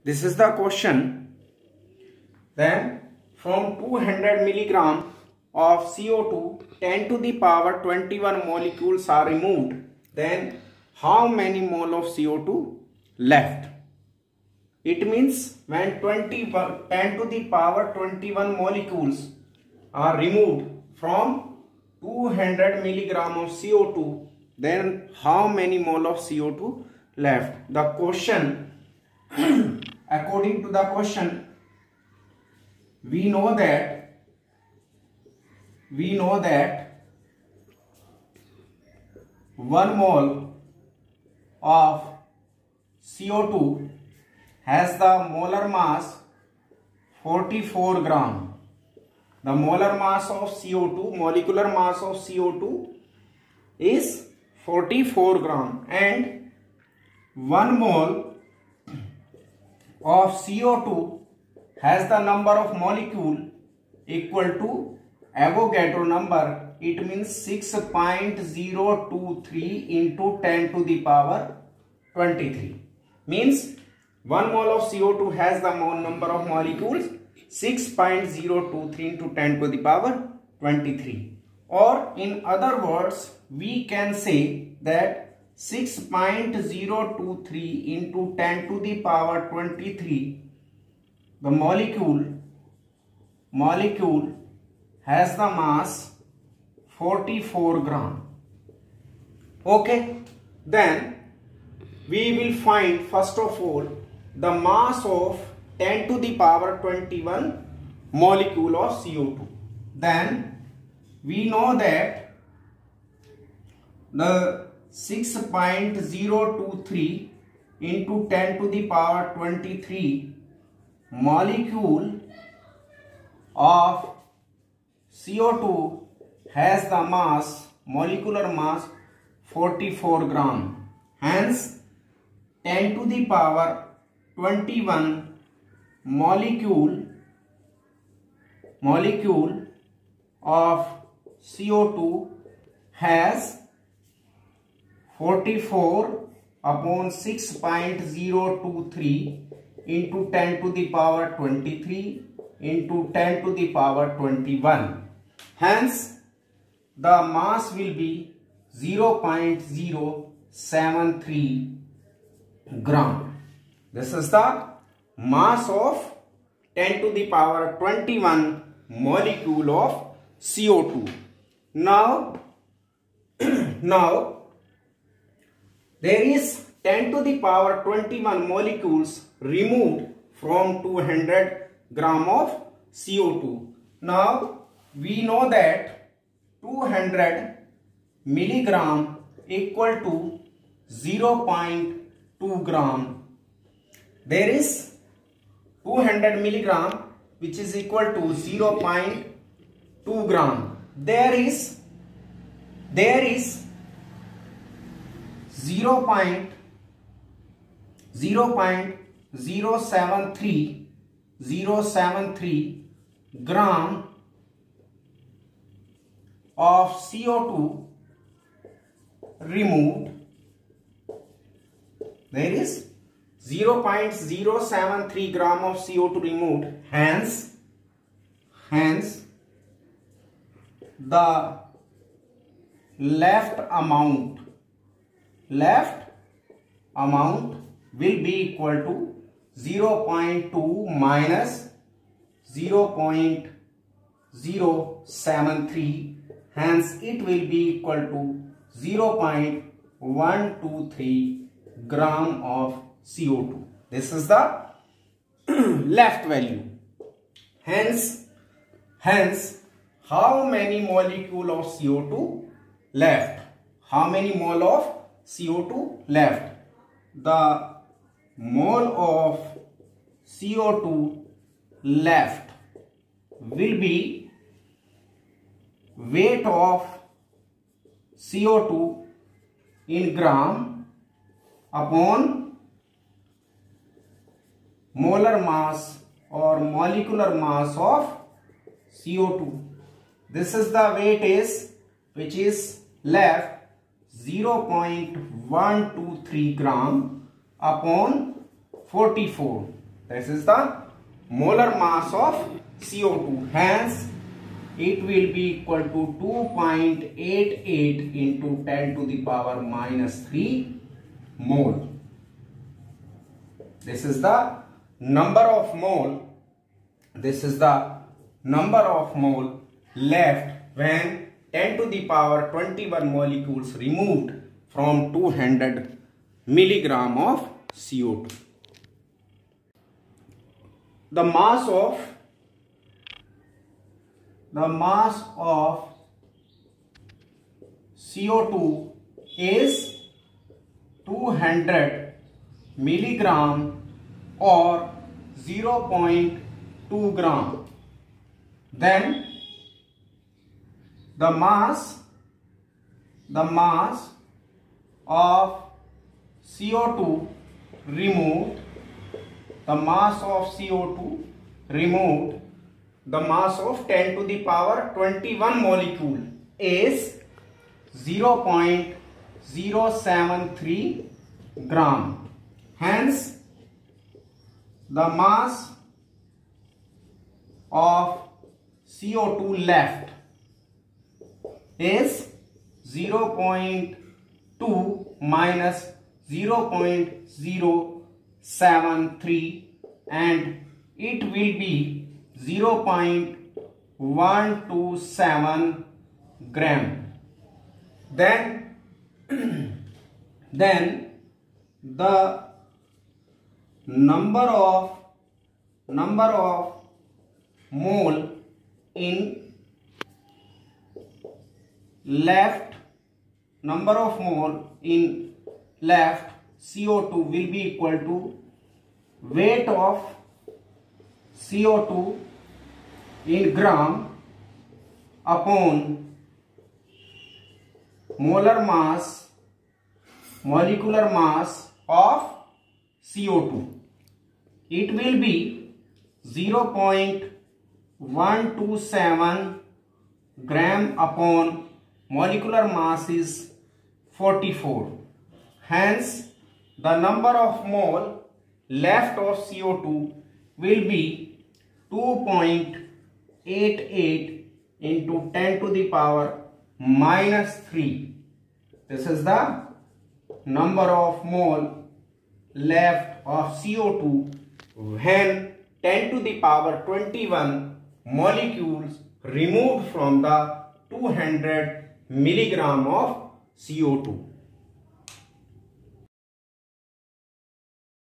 This is the question. Then from 200 milligram of CO2, 10 to the power 21 molecules are removed. Then how many mole of CO2 left? It means when 10 to the power 21 molecules are removed from 200 milligram of CO2, then how many mole of CO2 left? The question, according to the question, we know that 1 mole of CO2 has the molar mass 44 gram. The molar mass of CO2, molecular mass of CO2 is 44 gram, and 1 mole of CO2 has the number of molecule equal to Avogadro number. It means 6.023 into 10 to the power 23. Means 1 mole of CO2 has the number of molecules 6.023 into 10 to the power 23. Or in other words, we can say that 6.023 into 10 to the power 23, the molecule has the mass 44 gram. Okay, then we will find first of all the mass of 10 to the power 21 molecule of CO2. Then we know that the 6.023 into 10 to the power 23 molecule of CO2 has the mass, molecular mass 44 gram. Hence 10 to the power 21 molecule of CO2 has 44 upon 6.023 into 10 to the power 23 into 10 to the power 21. Hence the mass will be 0.073 gram. This is the mass of 10 to the power 21 molecule of CO2. Now there is 10 to the power 21 molecules removed from 200 gram of CO2. Now we know that 200 milligram equal to 0.2 gram. There is 200 milligram which is equal to 0.2 gram. There is 0.073 gram of CO2 removed. There is 0.073 gram of CO2 removed. Hence the left amount will be equal to 0.2 minus 0.073. Hence it will be equal to 0.123 gram of CO2. This is the left value. Hence how many molecule of CO2 left? How many mole of CO2 left? The mole of CO2 left will be weight of CO2 in gram upon molar mass or molecular mass of CO2. This is the weight is which is left 0.123 gram upon 44. This is the molar mass of CO2. Hence, it will be equal to 2.88 into 10 to the power minus 3 mole. This is the number of mole. This is the number of mole left when 10 to the power 21 molecules removed from 200 milligram of CO2. The mass of CO2 is 200 milligram or 0.2 gram. Then the mass of CO2 removed, the mass of of 10 to the power 21 molecule is 0.073 gram. Hence, the mass of CO2 left is 0.2 minus 0.073 and it will be 0.127 gram. Then the number of mole in left CO2 will be equal to weight of CO2 in gram upon molar molecular mass of CO2. It will be 0.127 gram upon molecular mass is 44. Hence, the number of mole left of CO2 will be 2.88 into 10 to the power minus 3. This is the number of mole left of CO2 when 10 to the power 21 molecules removed from the 200 milligram of CO2.